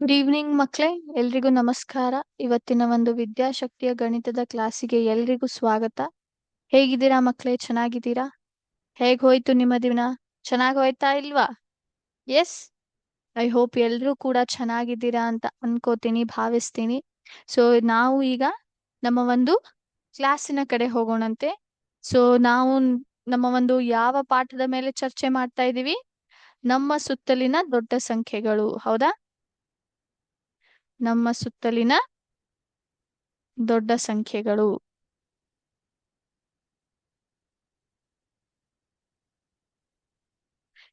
Good evening ಮಕ್ಕಳೇ, ಎಲ್ರಿಗೂ ನಮಸ್ಕಾರ. ಇವತ್ತಿನ ಒಂದು ವಿದ್ಯಾಶಕ್ತಿಯ ಗಣಿತದ ಕ್ಲಾಸಿಗೆ ಎಲ್ರಿಗೂ ಸ್ವಾಗತ. ಹೇಗಿದ್ದೀರಾ ಮಕ್ಕಳೇ? ಚೆನ್ನಾಗಿದ್ದೀರಾ? ಹೇಗ್ ಹೋಯ್ತು ನಿಮ್ಮ ದಿನ? ಚೆನ್ನಾಗ್ ಹೋಯ್ತಾ ಇಲ್ವಾ? ಎಸ್, ಐ ಹೋಪ್ ಎಲ್ರೂ ಕೂಡ ಚೆನ್ನಾಗಿದ್ದೀರಾ ಅಂತ ಅನ್ಕೋತೀನಿ, ಭಾವಿಸ್ತೀನಿ. ಸೊ ನಾವು ಈಗ ನಮ್ಮ ಒಂದು ಕ್ಲಾಸಿನ ಕಡೆ ಹೋಗೋಣಂತೆ. ಸೊ ನಾವು ನಮ್ಮ ಒಂದು ಯಾವ ಪಾಠದ ಮೇಲೆ ಚರ್ಚೆ ಮಾಡ್ತಾ ಇದೀವಿ? ನಮ್ಮ ಸುತ್ತಲಿನ ದೊಡ್ಡ ಸಂಖ್ಯೆಗಳು. ಹೌದಾ? ನಮ್ಮ ಸುತ್ತಲಿನ ದೊಡ್ಡ ಸಂಖ್ಯೆಗಳು.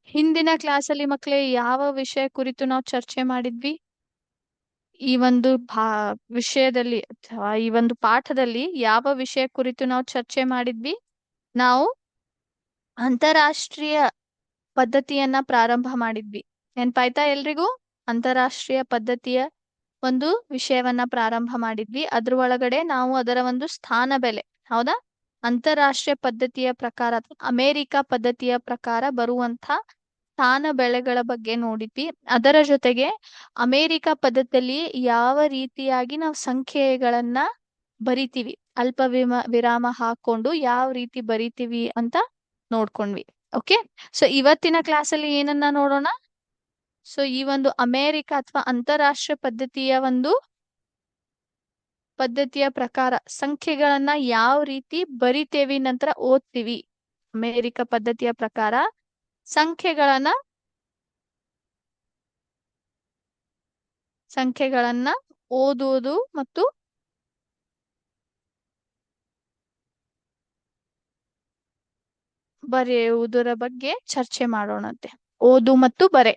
ಹಿಂದಿನ ಕ್ಲಾಸಲ್ಲಿ ಮಕ್ಕಳೇ ಯಾವ ವಿಷಯ ಕುರಿತು ನಾವು ಚರ್ಚೆ ಮಾಡಿದ್ವಿ? ಈ ಒಂದು ವಿಷಯದಲ್ಲಿ ಅಥವಾ ಈ ಒಂದು ಪಾಠದಲ್ಲಿ ಯಾವ ವಿಷಯ ಕುರಿತು ನಾವು ಚರ್ಚೆ ಮಾಡಿದ್ವಿ? ನಾವು ಅಂತಾರಾಷ್ಟ್ರೀಯ ಪದ್ಧತಿಯನ್ನ ಪ್ರಾರಂಭ ಮಾಡಿದ್ವಿ. ನೆನ್ಪಾಯ್ತಾ ಎಲ್ರಿಗೂ? ಅಂತಾರಾಷ್ಟ್ರೀಯ ಪದ್ಧತಿಯ ಒಂದು ವಿಷಯವನ್ನ ಪ್ರಾರಂಭ ಮಾಡಿದ್ವಿ. ಅದ್ರ ಒಳಗಡೆ ನಾವು ಅದರ ಒಂದು ಸ್ಥಾನ ಬೆಲೆ, ಹೌದಾ, ಅಂತಾರಾಷ್ಟ್ರೀಯ ಪದ್ಧತಿಯ ಪ್ರಕಾರ ಅಮೆರಿಕ ಪದ್ಧತಿಯ ಪ್ರಕಾರ ಬರುವಂತ ಸ್ಥಾನ ಬೆಲೆಗಳ ಬಗ್ಗೆ ನೋಡಿದ್ವಿ. ಅದರ ಜೊತೆಗೆ ಅಮೆರಿಕ ಪದ್ಧತಿಯಲ್ಲಿ ಯಾವ ರೀತಿಯಾಗಿ ನಾವು ಸಂಖ್ಯೆಗಳನ್ನ ಬರಿತೀವಿ, ಅಲ್ಪ ವಿರಾಮ ಹಾಕೊಂಡು ಯಾವ ರೀತಿ ಬರಿತೀವಿ ಅಂತ ನೋಡ್ಕೊಂಡ್ವಿ. ಓಕೆ, ಸೊ ಇವತ್ತಿನ ಕ್ಲಾಸಲ್ಲಿ ಏನನ್ನ ನೋಡೋಣ? ಸೊ ಈ ಒಂದು ಅಮೆರಿಕ ಅಥವಾ ಅಂತಾರಾಷ್ಟ್ರೀಯ ಪದ್ಧತಿಯ ಪ್ರಕಾರ ಸಂಖ್ಯೆಗಳನ್ನ ಯಾವ ರೀತಿ ಬರಿತೇವಿ, ನಂತರ ಓದ್ತೀವಿ. ಅಮೆರಿಕ ಪದ್ಧತಿಯ ಪ್ರಕಾರ ಸಂಖ್ಯೆಗಳನ್ನ ಓದುವುದು ಮತ್ತು ಬರೆಯುವುದರ ಬಗ್ಗೆ ಚರ್ಚೆ ಮಾಡೋಣಂತೆ. ಓದು ಮತ್ತು ಬರೆ,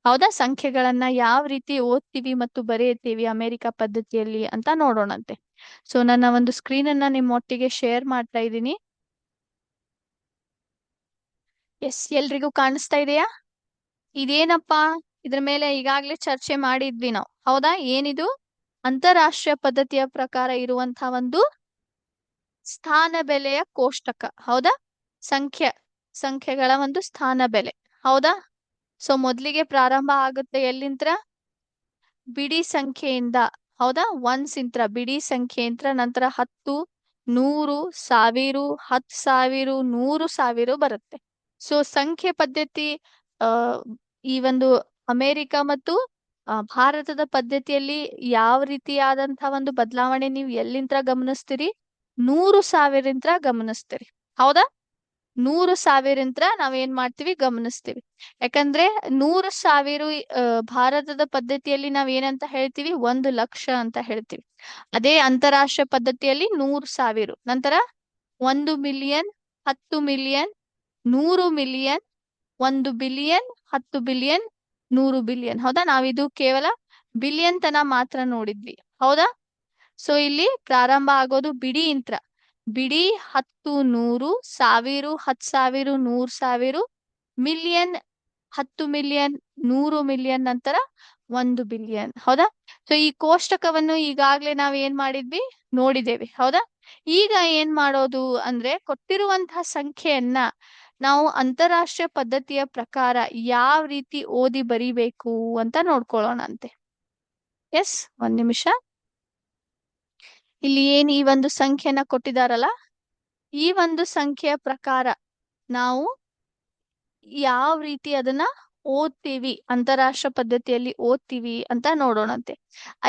ಹೌದಾ? ಸಂಖ್ಯೆಗಳನ್ನ ಯಾವ ರೀತಿ ಓದ್ತೀವಿ ಮತ್ತು ಬರೆಯುತ್ತೀವಿ ಅಮೆರಿಕ ಪದ್ಧತಿಯಲ್ಲಿ ಅಂತ ನೋಡೋಣಂತೆ. ಸೊ ನನ್ನ ಒಂದು ಸ್ಕ್ರೀನ್ ಅನ್ನ ನಿಮ್ಮೊಟ್ಟಿಗೆ ಶೇರ್ ಮಾಡ್ತಾ ಇದ್ದೀನಿ. ಎಸ್, ಎಲ್ರಿಗೂ ಕಾಣಿಸ್ತಾ ಇದೆಯಾ? ಇದೇನಪ್ಪಾ? ಇದ್ರ ಮೇಲೆ ಈಗಾಗ್ಲೇ ಚರ್ಚೆ ಮಾಡಿದ್ವಿ ನಾವು, ಹೌದಾ? ಏನಿದು? ಅಂತಾರಾಷ್ಟ್ರೀಯ ಪದ್ಧತಿಯ ಪ್ರಕಾರ ಇರುವಂತಹ ಒಂದು ಸ್ಥಾನ ಬೆಲೆಯ ಕೋಷ್ಟಕ, ಹೌದಾ? ಸಂಖ್ಯೆಗಳ ಒಂದು ಸ್ಥಾನ ಬೆಲೆ, ಹೌದಾ? ಸೊ ಮೊದ್ಲಿಗೆ ಪ್ರಾರಂಭ ಆಗುತ್ತೆ ಎಲ್ಲಿಂತ್ರ? ಬಿಡಿ ಸಂಖ್ಯೆಯಿಂದ, ಹೌದಾ? ಒನ್ಸ್ ಇಂತ್ರ, ಬಿಡಿ ಸಂಖ್ಯೆಯಿಂದ ನಂತರ 10, 100, 1000, 10,000, 100,000 ಬರುತ್ತೆ. ಸೊ ಸಂಖ್ಯೆ ಪದ್ಧತಿ ಆ ಈ ಒಂದು ಅಮೆರಿಕ ಮತ್ತು ಭಾರತದ ಪದ್ಧತಿಯಲ್ಲಿ ಯಾವ ರೀತಿಯಾದಂತಹ ಒಂದು ಬದಲಾವಣೆ ನೀವು ಎಲ್ಲಿಂದ ಗಮನಿಸ್ತೀರಿ? 100,000 ಗಮನಿಸ್ತೀರಿ, ಹೌದಾ? 100,000 ನಾವೇನ್ ಮಾಡ್ತೀವಿ? ಗಮನಿಸ್ತೀವಿ. ಯಾಕಂದ್ರೆ 100,000 ಭಾರತದ ಪದ್ಧತಿಯಲ್ಲಿ ನಾವ್ ಏನಂತ ಹೇಳ್ತೀವಿ? 1,00,000 ಅಂತ ಹೇಳ್ತೀವಿ. ಅದೇ ಅಂತಾರಾಷ್ಟ್ರೀಯ ಪದ್ಧತಿಯಲ್ಲಿ 100,000, ನಂತರ 1 million, 10 million, 100 million, 1 billion, 10 billion, 100 billion, ಹೌದಾ? ನಾವಿದು ಕೇವಲ ಬಿಲಿಯನ್ ತನ ಮಾತ್ರ ನೋಡಿದ್ವಿ, ಹೌದಾ? ಸೊ ಇಲ್ಲಿ ಪ್ರಾರಂಭ ಆಗೋದು ಬಿಡಿ ಇಂತ್ರ. ಬಿಡಿ 10, 100, 1000, 10,000, 100,000, ಮಿಲಿಯನ್, 10 ಮಿಲಿಯನ್, 100 ಮಿಲಿಯನ್, ನಂತರ 1 ಬಿಲಿಯನ್, ಹೌದಾ? ಸೊ ಈ ಕೋಷ್ಟಕವನ್ನು ಈಗಾಗ್ಲೇ ನಾವ್ ಏನ್ ಮಾಡಿದ್ವಿ? ನೋಡಿದ್ದೇವೆ, ಹೌದಾ? ಈಗ ಏನ್ ಮಾಡೋದು ಅಂದ್ರೆ, ಕೊಟ್ಟಿರುವಂತಹ ಸಂಖ್ಯೆಯನ್ನ ನಾವು ಅಂತಾರಾಷ್ಟ್ರೀಯ ಪದ್ಧತಿಯ ಪ್ರಕಾರ ಯಾವ ರೀತಿ ಓದಿ ಬರಿಬೇಕು ಅಂತ ನೋಡ್ಕೊಳ್ಳೋಣ ಅಂತೆ. ಎಸ್, ಒಂದ್ ನಿಮಿಷ. ಇಲ್ಲಿ ಏನ್ ಈ ಒಂದು ಸಂಖ್ಯೆನ ಕೊಟ್ಟಿದಾರಲ್ಲ, ಈ ಒಂದು ಸಂಖ್ಯೆಯ ಪ್ರಕಾರ ನಾವು ಯಾವ ರೀತಿ ಅದನ್ನ ಓದ್ತೀವಿ, ಅಂತಾರಾಷ್ಟ್ರೀಯ ಪದ್ಧತಿಯಲ್ಲಿ ಓದ್ತೀವಿ ಅಂತ ನೋಡೋಣಂತೆ.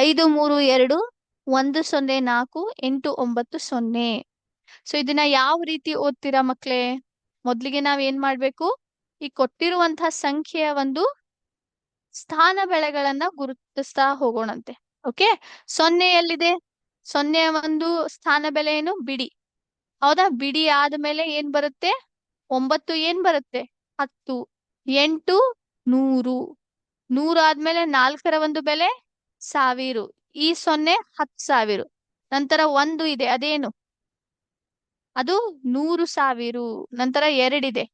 5, 3, 2, 1, 0, 4, 8, 9, 0. ಸೊ ಇದನ್ನ ಯಾವ ರೀತಿ ಓದ್ತೀರಾ ಮಕ್ಳೇ? ಮೊದ್ಲಿಗೆ ನಾವ್ ಏನ್ ಮಾಡ್ಬೇಕು? ಈ ಕೊಟ್ಟಿರುವಂತಹ ಸಂಖ್ಯೆಯ ಒಂದು ಸ್ಥಾನ ಬೆಲೆಗಳನ್ನ ಗುರುತಿಸ್ತಾ ಹೋಗೋಣಂತೆ. ಓಕೆ, 0 ಎಲ್ಲಿದೆ? 0 ಒಂದು ಸ್ಥಾನ ಬೆಲೆ ಏನು? ಬಿಡಿ, ಹೌದಾ? ಬಿಡಿ ಆದ್ಮೇಲೆ ಏನ್ ಬರುತ್ತೆ? 9 ಏನ್ ಬರುತ್ತೆ? 10, 8, 100, 100 ಆದ್ಮೇಲೆ 4ರ ಒಂದು ಬೆಲೆ 1000, ಈ 0 10,000, ನಂತರ 1 ಇದೆ, ಅದೇನು? ಅದು 100,000, ನಂತರ 2 ಇದೆ,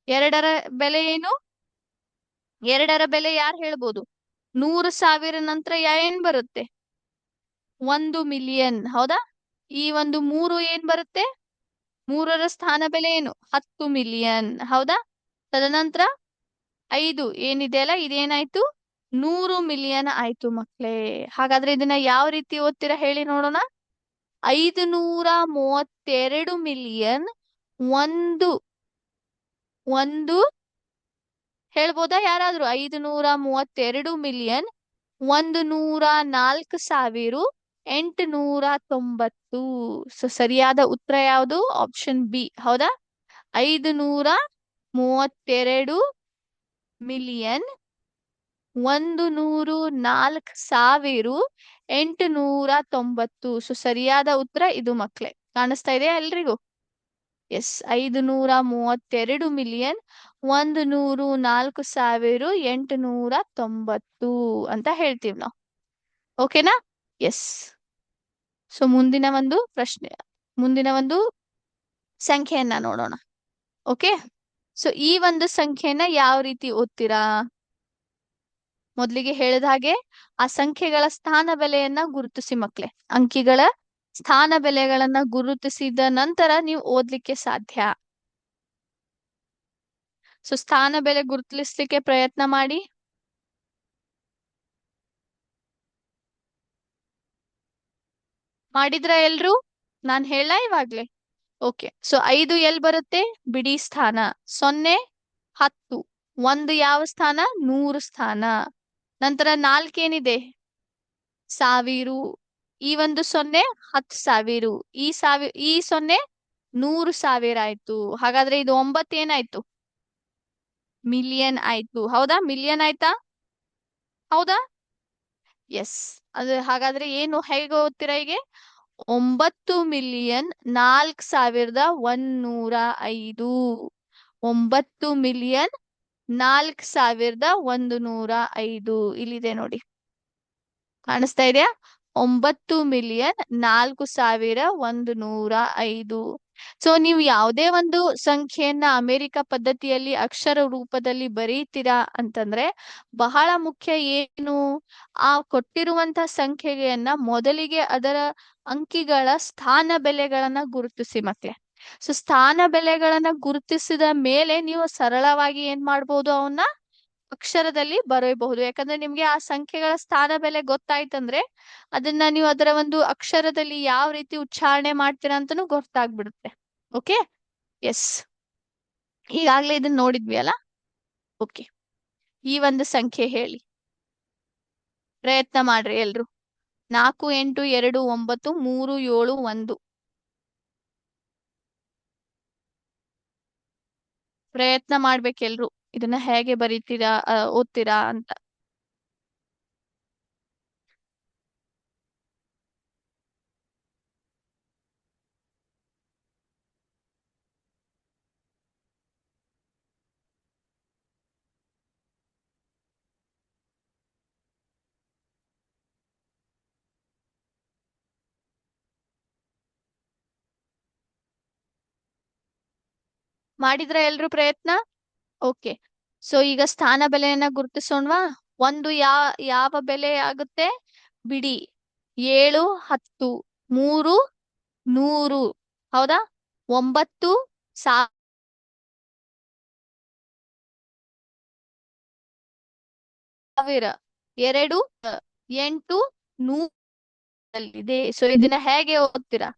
2ರ ಬೆಲೆ ಏನು? 2ರ ಬೆಲೆ ಯಾರು ಹೇಳ್ಬೋದು? 100,000 ನಂತರ ಏನ್ ಬರುತ್ತೆ? 1 ಮಿಲಿಯನ್, ಹೌದಾ? ಈ ಒಂದು 3 ಏನ್ ಬರುತ್ತೆ? 3ರ ಸ್ಥಾನ ಬೆಲೆ ಏನು? 10 ಮಿಲಿಯನ್, ಹೌದಾ? ತದನಂತರ 5 ಏನಿದೆ ಅಲ್ಲ, ಇದೇನಾಯ್ತು? 100 ಮಿಲಿಯನ್ ಆಯ್ತು ಮಕ್ಳೇ. ಹಾಗಾದ್ರೆ ಇದನ್ನ ಯಾವ ರೀತಿ ಓದ್ತೀರಾ ಹೇಳಿ ನೋಡೋಣ. 532 ಮಿಲಿಯನ್ ಒಂದು ಒಂದು ಹೇಳ್ಬೋದಾ ಯಾರಾದ್ರೂ? 532 ಮಿಲಿಯನ್ 104,890. ಸೊ ಸರಿಯಾದ ಉತ್ತರ ಯಾವುದು? Option B. ಹೌದಾ? 532 ಮಿಲಿಯನ್ 104,890. ಸೊ ಸರಿಯಾದ ಉತ್ತರ ಇದು ಮಕ್ಳೇ. ಕಾಣಿಸ್ತಾ ಇದೆಯಾ ಎಲ್ರಿಗೂ? ಎಸ್, 532 ಮಿಲಿಯನ್ 104,890 ಅಂತ ಹೇಳ್ತೀವಿ ನಾವು. ಓಕೆನಾ? ಎಸ್. ಸೊ ಮುಂದಿನ ಒಂದು ಸಂಖ್ಯೆಯನ್ನ ನೋಡೋಣ. ಓಕೆ, ಸೊ ಈ ಒಂದು ಸಂಖ್ಯೆಯನ್ನ ಯಾವ ರೀತಿ ಓದ್ತೀರಾ? ಮೊದಲಿಗೆ ಹೇಳಿದ ಹಾಗೆ ಆ ಸಂಖ್ಯೆಗಳ ಸ್ಥಾನ ಬೆಲೆಯನ್ನ ಗುರುತಿಸಿ ಮಕ್ಳೇ. ಅಂಕಿಗಳ ಸ್ಥಾನ ಬೆಲೆಗಳನ್ನ ಗುರುತಿಸಿದ ನಂತರ ನೀವು ಓದ್ಲಿಕ್ಕೆ ಸಾಧ್ಯ. ಸೊ ಸ್ಥಾನ ಬೆಲೆ ಗುರುತಿಸ್ಲಿಕ್ಕೆ ಪ್ರಯತ್ನ ಮಾಡಿ. ಮಾಡಿದ್ರ ಎಲ್ರು? ನಾನ್ ಹೇಳ ಇವಾಗ್ಲೆ. ಓಕೆ, ಸೊ 5 ಎಲ್ ಬರುತ್ತೆ? ಬಿಡಿ ಸ್ಥಾನ. 0 10. 1 ಯಾವ ಸ್ಥಾನ? 100 ಸ್ಥಾನ. ನಂತರ 4 ಏನಿದೆ? 1000. ಈ ಒಂದು 0 10,000. ಈ 0 100,000 ಆಯ್ತು. ಹಾಗಾದ್ರೆ ಇದು 9 ಏನಾಯ್ತು? ಮಿಲಿಯನ್ ಆಯ್ತು. ಹೌದಾ? ಮಿಲಿಯನ್ ಆಯ್ತಾ? ಹೌದಾ? ಎಸ್. ಹಾಗಾದ್ರೆ ಏನು ಹೇಗೆ ಓದ್ತೀರಾ? ಹೀಗೆ 9,04,105. 9,04,105 ಇಲ್ಲಿದೆ ನೋಡಿ. ಕಾಣಿಸ್ತಾ ಇದೆಯಾ? 9,04,105. ಸೊ ನೀವು ಯಾವುದೇ ಒಂದು ಸಂಖ್ಯೆಯನ್ನ ಅಮೆರಿಕ ಪದ್ಧತಿಯಲ್ಲಿ ಅಕ್ಷರ ರೂಪದಲ್ಲಿ ಬರೀತೀರಾ ಅಂತಂದ್ರೆ ಬಹಳ ಮುಖ್ಯ ಏನು? ಆ ಕೊಟ್ಟಿರುವಂತ ಸಂಖ್ಯೆಯನ್ನ ಮೊದಲಿಗೆ ಅದರ ಅಂಕಿಗಳ ಸ್ಥಾನ ಬೆಲೆಗಳನ್ನ ಗುರುತಿಸಿ ಮಕ್ಳೇ. ಸೊ ಸ್ಥಾನ ಬೆಲೆಗಳನ್ನ ಗುರುತಿಸಿದ ಮೇಲೆ ನೀವು ಸರಳವಾಗಿ ಏನ್ ಮಾಡ್ಬೋದು? ಅವನ್ನ ಅಕ್ಷರದಲ್ಲಿ ಬರೆಯಬಹುದು. ಯಾಕಂದ್ರೆ ನಿಮ್ಗೆ ಆ ಸಂಖ್ಯೆಗಳ ಸ್ಥಾನ ಬೆಲೆ ಗೊತ್ತಾಯ್ತಂದ್ರೆ ಅದನ್ನ ನೀವು ಅದರ ಒಂದು ಅಕ್ಷರದಲ್ಲಿ ಯಾವ ರೀತಿ ಉಚ್ಚಾರಣೆ ಮಾಡ್ತೀರಾ ಅಂತಾನೂ ಗೊತ್ತಾಗ್ಬಿಡುತ್ತೆ. Okay, yes. ಈಗಾಗ್ಲೇ ಇದನ್ನ ನೋಡಿದ್ವಿ ಅಲ್ಲ? ಓಕೆ, ಈ ಒಂದು ಸಂಖ್ಯೆ ಹೇಳಿ. ಪ್ರಯತ್ನ ಮಾಡ್ರಿ ಎಲ್ರು. 4 8 2 9 3 7 1. ಪ್ರಯತ್ನ ಮಾಡ್ಬೇಕೆಲ್ರು. ಇದನ್ನ ಹೇಗೆ ಬರೀತೀರಾ ಓದ್ತೀರಾ ಅಂತ. ಮಾಡಿದ್ರ ಎಲ್ರು ಪ್ರಯತ್ನ? ಓಕೆ, ಸೊ ಈಗ ಸ್ಥಾನ ಬೆಲೆಯನ್ನ ಗುರುತಿಸೋಣವಾ? ಒಂದು ಯಾವ ಬೆಲೆ ಆಗುತ್ತೆ? ಬಿಡಿ. 7 10. 3 100. ಹೌದಾ? 9 1000. 2 8 100 ಸೊ ಇದನ್ನ ಹೇಗೆ ಓದ್ತೀರಾ?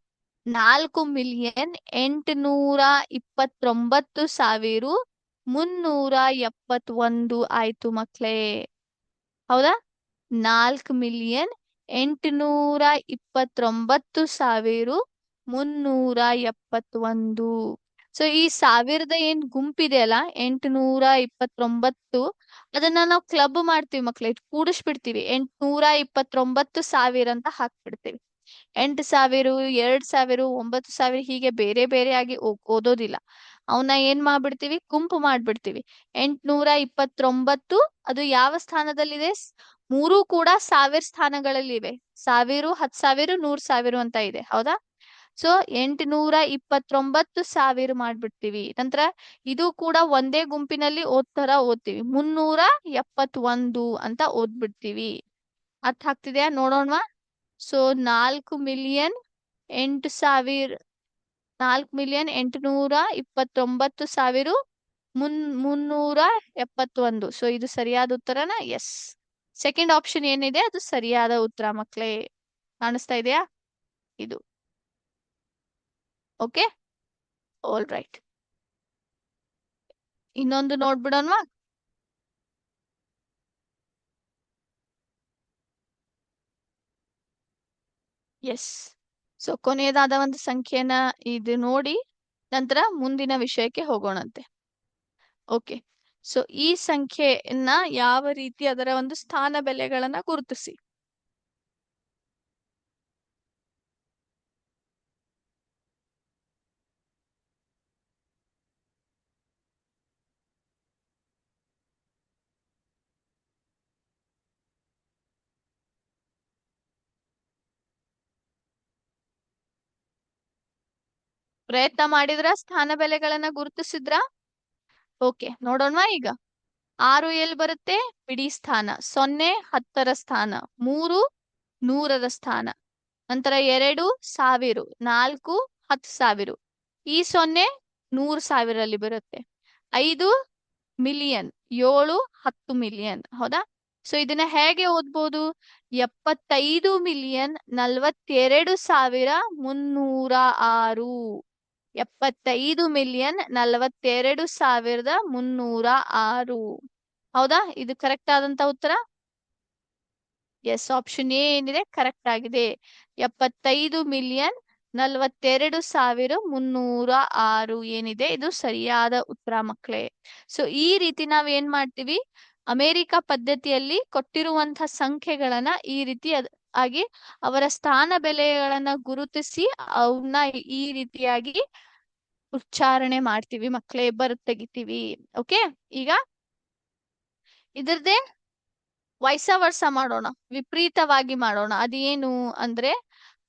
4,829,371 ಆಯ್ತು ಮಕ್ಳೇ. ಹೌದಾ? 4,829,371. ಸೊ ಈ ಸಾವಿರದ ಏನ್ ಗುಂಪಿದೆ ಅಲ್ಲ, 829, ಅದನ್ನ ನಾವು ಕ್ಲಬ್ ಮಾಡ್ತೀವಿ ಮಕ್ಳೇ. ಕೂಡಿಸ್ಬಿಡ್ತೀವಿ. 829,000 ಅಂತ ಹಾಕ್ಬಿಡ್ತೀವಿ. 8,000, 2,000, 9,000 ಹೀಗೆ ಬೇರೆ ಬೇರೆಯಾಗಿ ಓದೋದಿಲ್ಲ. ಅವನ್ನ ಏನ್ ಮಾಡ್ಬಿಡ್ತೀವಿ? ಗುಂಪು ಮಾಡ್ಬಿಡ್ತೀವಿ. 829 ಅದು ಯಾವ ಸ್ಥಾನದಲ್ಲಿದೆ? ಮೂರು ಕೂಡ 1000 ಸ್ಥಾನಗಳಲ್ಲಿವೆ. 1000, 10,000, 100,000 ಅಂತ ಇದೆ. ಹೌದಾ? ಸೊ 829,000 ಮಾಡ್ಬಿಡ್ತೀವಿ. ನಂತರ ಇದು ಕೂಡ ಒಂದೇ ಗುಂಪಿನಲ್ಲಿ ಓದ್ತೀವಿ. 371 ಅಂತ ಓದ್ಬಿಡ್ತೀವಿ. ಅರ್ಥ ಆಗ್ತಿದ್ಯಾ? ನೋಡೋಣವಾ? ಸೊ 4,829,371. ಸೊ ಇದು ಸರಿಯಾದ ಉತ್ತರನಾ? ಎಸ್, ಸೆಕೆಂಡ್ ಆಪ್ಷನ್ ಏನಿದೆ ಅದು ಸರಿಯಾದ ಉತ್ತರ ಮಕ್ಕಳೇ. ಕಾಣಿಸ್ತಾ ಇದೆಯಾ ಇದು? Okay, all right. ಇನ್ನೊಂದು ನೋಡ್ಬಿಡೋಣವಾ? ಎಸ್. ಸೊ ಕೊನೆಯದಾದ ಒಂದು ಸಂಖ್ಯೆನ ಇದು ನೋಡಿ ನಂತರ ಮುಂದಿನ ವಿಷಯಕ್ಕೆ ಹೋಗೋಣಂತೆ. ಓಕೆ, ಸೊ ಈ ಸಂಖ್ಯೆಯನ್ನ ಯಾವ ರೀತಿ ಅದರ ಒಂದು ಸ್ಥಾನ ಬೆಲೆಗಳನ್ನ ಗುರುತಿಸಿ. ಪ್ರಯತ್ನ ಮಾಡಿದ್ರ ಸ್ಥಾನ ಬೆಲೆಗಳನ್ನ ಗುರುತಿಸಿದ್ರ? ಓಕೆ, ನೋಡೋಣವಾ ಈಗ. 6 ಎಲ್ಲಿ ಬರುತ್ತೆ? ಬಿಡಿ ಸ್ಥಾನ. 0 10ರ ಸ್ಥಾನ. 3 100ರ ಸ್ಥಾನ. ನಂತರ 2 1000. 4 10,000. ಈ 0 100,000 ಬರುತ್ತೆ. 5 ಮಿಲಿಯನ್. 7 10 ಮಿಲಿಯನ್. ಹೌದಾ? ಸೊ ಇದನ್ನ ಹೇಗೆ ಓದ್ಬೋದು? 75,42,306. 75,42,306. ಹೌದಾ? ಇದು ಕರೆಕ್ಟ್ ಆದಂತ ಉತ್ತರ? ಎಸ್, ಆಪ್ಷನ್ ಎ ಏನಿದೆ ಕರೆಕ್ಟ್ ಆಗಿದೆ. 75,42,306 ಏನಿದೆ ಇದು ಸರಿಯಾದ ಉತ್ತರ ಮಕ್ಕಳೇ. ಸೊ ಈ ರೀತಿ ನಾವ್ ಏನ್ ಮಾಡ್ತೀವಿ? ಅಮೆರಿಕ ಪದ್ಧತಿಯಲ್ಲಿ ಕೊಟ್ಟಿರುವಂತಹ ಸಂಖ್ಯೆಗಳನ್ನ ಈ ರೀತಿ ಆಗಿ ಅವರ ಸ್ಥಾನ ಬೆಲೆಗಳನ್ನ ಗುರುತಿಸಿ ಅವನ್ನ ಈ ರೀತಿಯಾಗಿ ಉಚ್ಚಾರಣೆ ಮಾಡ್ತೀವಿ ಮಕ್ಕಳೇ, ತೆಗಿತೀವಿ. ಓಕೆ, ಈಗ ಇದರದೇ ವೈಸ ವರ್ಸ ಮಾಡೋಣ, ವಿಪರೀತವಾಗಿ ಮಾಡೋಣ. ಅದೇನು ಅಂದ್ರೆ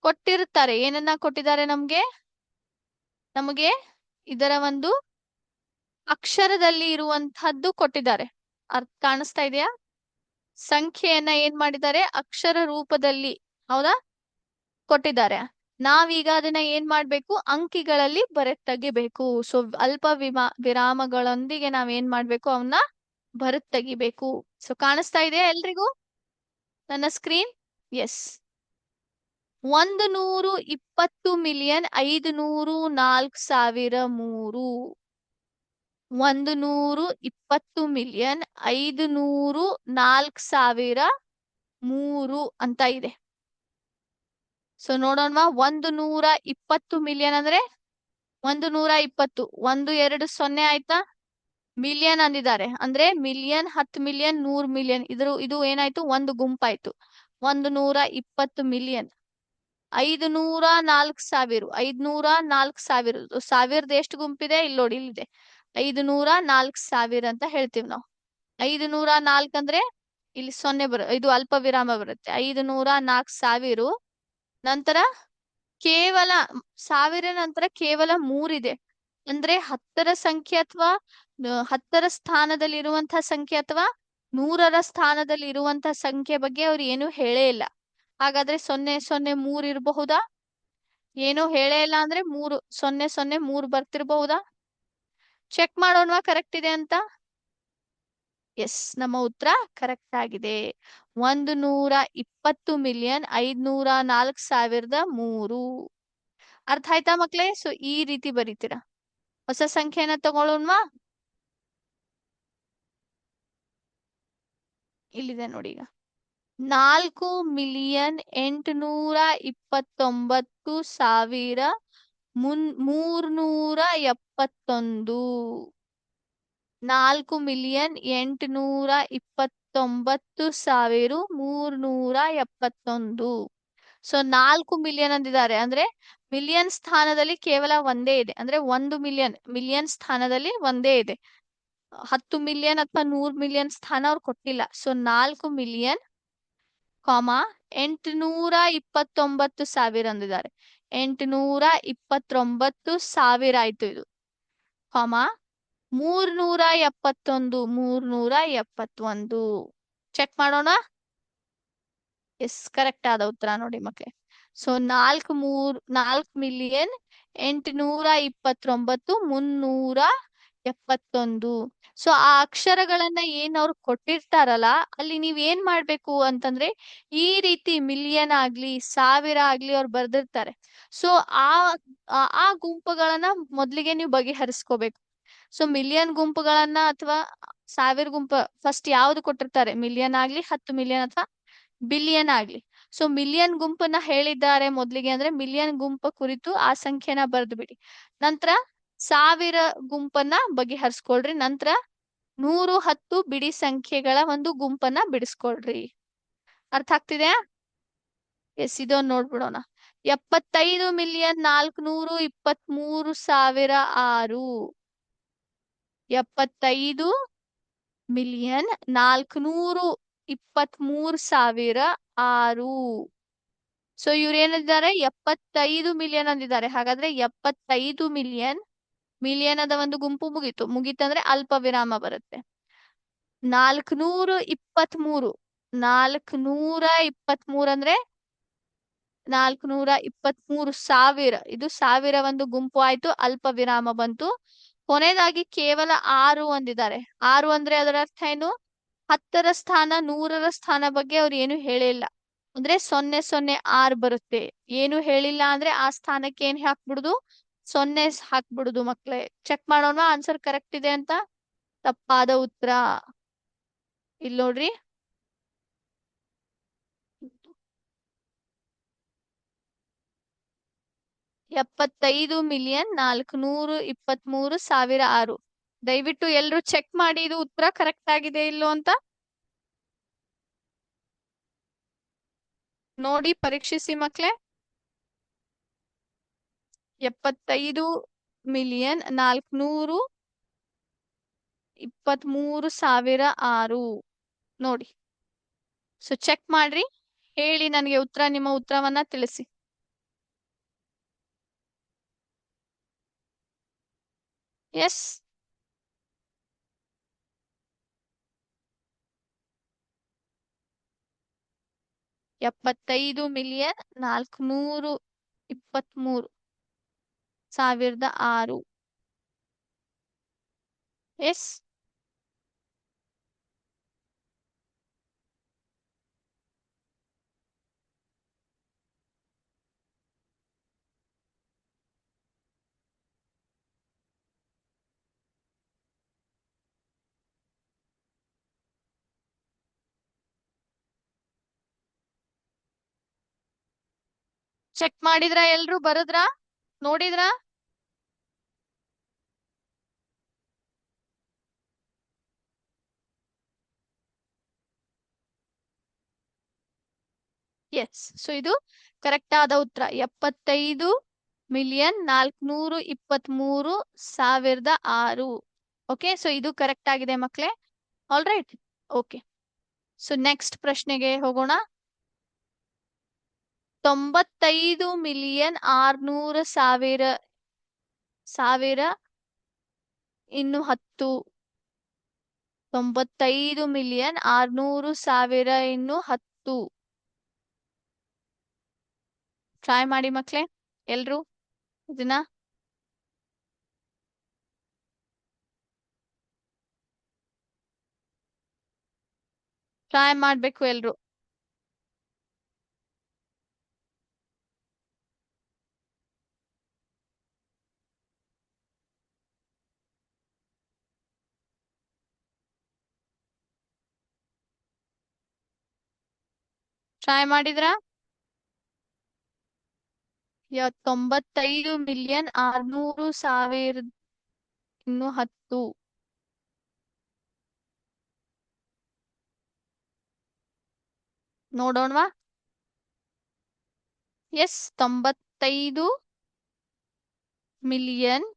ಕೊಟ್ಟಿರ್ತಾರೆ. ಏನನ್ನ ಕೊಟ್ಟಿದ್ದಾರೆ ನಮಗೆ ಇದರ ಒಂದು ಅಕ್ಷರದಲ್ಲಿ ಇರುವಂತಹದ್ದು ಕೊಟ್ಟಿದ್ದಾರೆ. ಕಾಣಿಸ್ತಾ ಇದೆಯಾ? ಸಂಖ್ಯೆಯನ್ನ ಏನ್ ಮಾಡಿದ್ದಾರೆ? ಅಕ್ಷರ ರೂಪದಲ್ಲಿ, ಹೌದಾ, ಕೊಟ್ಟಿದ್ದಾರೆ. ನಾವೀಗ ಅದನ್ನ ಏನ್ ಮಾಡ್ಬೇಕು? ಅಂಕಿಗಳಲ್ಲಿ ತೆಗಿಬೇಕು. ಸೊ ಅಲ್ಪ ವಿರಾಮಗಳೊಂದಿಗೆ ನಾವ್ ಏನ್ ಮಾಡ್ಬೇಕು? ಅವನ್ನ ತೆಗಿಬೇಕು. ಸೊ ಕಾಣಿಸ್ತಾ ಇದೆಯಾ ಎಲ್ರಿಗೂ ನನ್ನ ಸ್ಕ್ರೀನ್? ಎಸ್. 120,504,003. 120,504,003 ಅಂತ ಇದೆ. ಸೊ ನೋಡೋಣವಾ? 120 ಮಿಲಿಯನ್ ಅಂದ್ರೆ 120. 1 2 0 ಆಯ್ತಾ? ಮಿಲಿಯನ್ ಅಂದಿದ್ದಾರೆ ಅಂದ್ರೆ ಮಿಲಿಯನ್, 10 ಮಿಲಿಯನ್, 100 ಮಿಲಿಯನ್. ಇದು ಏನಾಯ್ತು? ಒಂದು ಗುಂಪಾಯ್ತು. 120 ಮಿಲಿಯನ್. 504,000. 504,000. ಸಾವಿರದ ಎಷ್ಟು ಗುಂಪಿದೆ? ಇಲ್ಲಿ ನೋಡಿ, ಇಲ್ಲಿದೆ. 504,000 ಅಂತ ಹೇಳ್ತೀವಿ ನಾವು. 504 ಅಂದ್ರೆ ಇಲ್ಲಿ 0 ಇದು ಅಲ್ಪ ವಿರಾಮ ಬರುತ್ತೆ. 504,000 ನಂತರ ಕೇವಲ 1000 ನಂತರ ಕೇವಲ 3 ಇದೆ. ಅಂದ್ರೆ 10ರ ಸಂಖ್ಯೆ ಅಥವಾ 10ರ ಸ್ಥಾನದಲ್ಲಿ ಇರುವಂತಹ ಸಂಖ್ಯೆ ಅಥವಾ 100ರ ಸ್ಥಾನದಲ್ಲಿ ಇರುವಂತಹ ಸಂಖ್ಯೆ ಬಗ್ಗೆ ಅವ್ರು ಏನು ಹೇಳೇ ಇಲ್ಲ. ಹಾಗಾದ್ರೆ 003 ಇರಬಹುದಾ? ಏನು ಹೇಳೇ ಇಲ್ಲ ಅಂದ್ರೆ 3 ಬರ್ತಿರ್ಬಹುದಾ? ಚೆಕ್ ಮಾಡೋಣವಾ ಕರೆಕ್ಟ್ ಇದೆ ಅಂತ? ಎಸ್, ನಮ್ಮ ಉತ್ತರ ಕರೆಕ್ಟ್ ಆಗಿದೆ. 120,504,003. ಅರ್ಥ ಆಯ್ತಾ ಮಕ್ಳೇ? ಸೊ ಈ ರೀತಿ ಬರೀತೀರಾ. ಹೊಸ ಸಂಖ್ಯೆನ ತಗೊಳ್ಳೋಣವಾ? ಇಲ್ಲಿದೆ ನೋಡಿ. ಈಗ 4,829,371. 4,829,371. ಸೊ 4 ಮಿಲಿಯನ್ ಅಂದಿದ್ದಾರೆ ಅಂದ್ರೆ ಮಿಲಿಯನ್ ಸ್ಥಾನದಲ್ಲಿ ಕೇವಲ ಒಂದೇ ಇದೆ. ಅಂದ್ರೆ 1 ಮಿಲಿಯನ್ ಸ್ಥಾನದಲ್ಲಿ ಒಂದೇ ಇದೆ. 10 ಮಿಲಿಯನ್ ಅಥವಾ 100 ಮಿಲಿಯನ್ ಸ್ಥಾನ ಅವ್ರು ಕೊಟ್ಟಿಲ್ಲ. So 4 million, 829,000 ಅಂದಿದ್ದಾರೆ. 829,000 ಆಯ್ತು ಇದು. 371. ಚೆಕ್ ಮಾಡೋಣ. ಎಸ್, ಕರೆಕ್ಟ್ ಆದ ಉತ್ತರ ನೋಡಿ ಮಕ್ಕಳೇ. ಸೊ 4,829,371 71. ಸೊ ಆ ಅಕ್ಷರಗಳನ್ನ ಏನ್ ಅವ್ರು ಕೊಟ್ಟಿರ್ತಾರಲ್ಲ, ಅಲ್ಲಿ ನೀವ್ ಏನ್ ಮಾಡ್ಬೇಕು ಅಂತಂದ್ರೆ, ಈ ರೀತಿ ಮಿಲಿಯನ್ ಆಗ್ಲಿ ಸಾವಿರ ಆಗ್ಲಿ ಅವ್ರು ಬರ್ದಿರ್ತಾರೆ. ಸೊ ಆ ಆ ಗುಂಪುಗಳನ್ನ ಮೊದ್ಲಿಗೆ ನೀವು ಬಗೆಹರಿಸ್ಕೋಬೇಕು. ಸೊ ಮಿಲಿಯನ್ ಗುಂಪುಗಳನ್ನ ಅಥವಾ ಸಾವಿರ ಗುಂಪು ಫಸ್ಟ್ ಯಾವ್ದು ಕೊಟ್ಟಿರ್ತಾರೆ, ಮಿಲಿಯನ್ ಆಗ್ಲಿ 10 ಮಿಲಿಯನ್ ಅಥವಾ ಬಿಲಿಯನ್ ಆಗ್ಲಿ. ಸೊ ಮಿಲಿಯನ್ ಗುಂಪನ್ನ ಹೇಳಿದ್ದಾರೆ ಮೊದ್ಲಿಗೆ ಅಂದ್ರೆ ಮಿಲಿಯನ್ ಗುಂಪ ಕುರಿತು ಆ ಸಂಖ್ಯೆನ ಬರ್ದು ಬಿಡಿ. ನಂತರ ಸಾವಿರ ಗುಂಪನ್ನ ಬಗೆಹರಿಸ್ಕೊಳ್ರಿ. ನಂತರ 110 ಬಿಡಿ ಸಂಖ್ಯೆಗಳ ಒಂದು ಗುಂಪನ್ನ ಬಿಡಿಸ್ಕೊಳ್ರಿ. ಅರ್ಥ ಆಗ್ತಿದೆ? ಎಸ್, ಇದೊಂದು ನೋಡ್ಬಿಡೋಣ. 75,423,600. 75,423,600. ಸೊ ಇವ್ರು ಏನಿದ್ದಾರೆ, 75 ಮಿಲಿಯನ್ ಅಂದಿದ್ದಾರೆ. ಹಾಗಾದ್ರೆ 75 ಮಿಲಿಯನ್, ಮಿಲಿಯನ್ ಅದ ಒಂದು ಗುಂಪು ಮುಗೀತಂದ್ರೆ ಅಲ್ಪ ವಿರಾಮ ಬರುತ್ತೆ. 423, 423 ಅಂದ್ರೆ 423,000. ಇದು ಸಾವಿರ ಒಂದು ಗುಂಪು ಆಯ್ತು, ಅಲ್ಪ ವಿರಾಮ ಬಂತು. ಕೊನೆಯದಾಗಿ ಕೇವಲ 6 ಅಂದಿದ್ದಾರೆ. 6 ಅಂದ್ರೆ ಅದರ ಅರ್ಥ ಏನು? 10ರ ಸ್ಥಾನ 100ರ ಸ್ಥಾನ ಬಗ್ಗೆ ಅವ್ರು ಏನು ಹೇಳಿಲ್ಲ. ಅಂದ್ರೆ 006 ಬರುತ್ತೆ. ಏನು ಹೇಳಿಲ್ಲ ಅಂದ್ರೆ ಆ ಸ್ಥಾನಕ್ಕೆ ಏನ್ ಹಾಕ್ಬಿಡುದು, 0 ಹಾಕ್ಬಿಡುದು. ಮಕ್ಳೇ, ಚೆಕ್ ಮಾಡೋಣ ಆನ್ಸರ್ ಕರೆಕ್ಟ್ ಇದೆ ಅಂತ. ತಪ್ಪಾದ ಉತ್ತರ ಇಲ್ಲಿ ನೋಡ್ರಿ. 75,423,600. ದಯವಿಟ್ಟು ಎಲ್ರು ಚೆಕ್ ಮಾಡಿ ಇದು ಉತ್ತರ ಕರೆಕ್ಟ್ ಆಗಿದೆ ಇಲ್ಲೋ ಅಂತ ನೋಡಿ, ಪರೀಕ್ಷಿಸಿ ಮಕ್ಳೇ. 75,423,600 ನೋಡಿ. ಸೊ ಚೆಕ್ ಮಾಡ್ರಿ, ಹೇಳಿ ನನಗೆ ಉತ್ತರ, ನಿಮ್ಮ ಉತ್ತರವನ್ನ ತಿಳಿಸಿ. ಎಸ್, 75,423,600. ಎಸ್, ಚೆಕ್ ಮಾಡಿದ್ರ ಎಲ್ರು? ಬರದ್ರಾ? ನೋಡಿದ್ರಾ? ಎಸ್, ಸೊ ಇದು ಕರೆಕ್ಟ್ ಆದ ಉತ್ತರ. 75,423,600. ಓಕೆ, ಸೊ ಇದು ಕರೆಕ್ಟ್ ಆಗಿದೆ ಮಕ್ಳೇ. All right, okay. So next ಪ್ರಶ್ನೆಗೆ ಹೋಗೋಣ. 95,600,000 ಇನ್ನು 10. 95,600,000 ಇನ್ನು 10. ಟ್ರೈ ಮಾಡಿ ಮಕ್ಳೇ ಎಲ್ರು ಇದನ್ನ. ಟ್ರೈ ಮಾಡ್ಬೇಕು ಎಲ್ರು. ಟ್ರೈ ಮಾಡಿದ್ರಾ? 95,600,000 ಇನ್ನು 10. ನೋಡೋಣವಾ? Yes, 95 million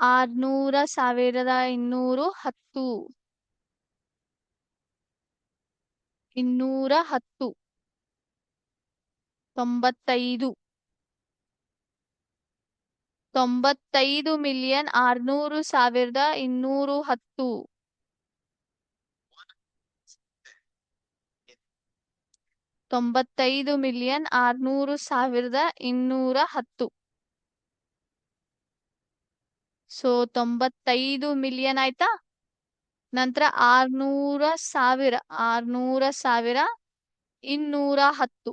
600,210. 210. 95. 95,600,210. 95,600,210. ಸೊ 95 ಮಿಲಿಯನ್ ಆಯ್ತಾ. ನಂತರ 600,000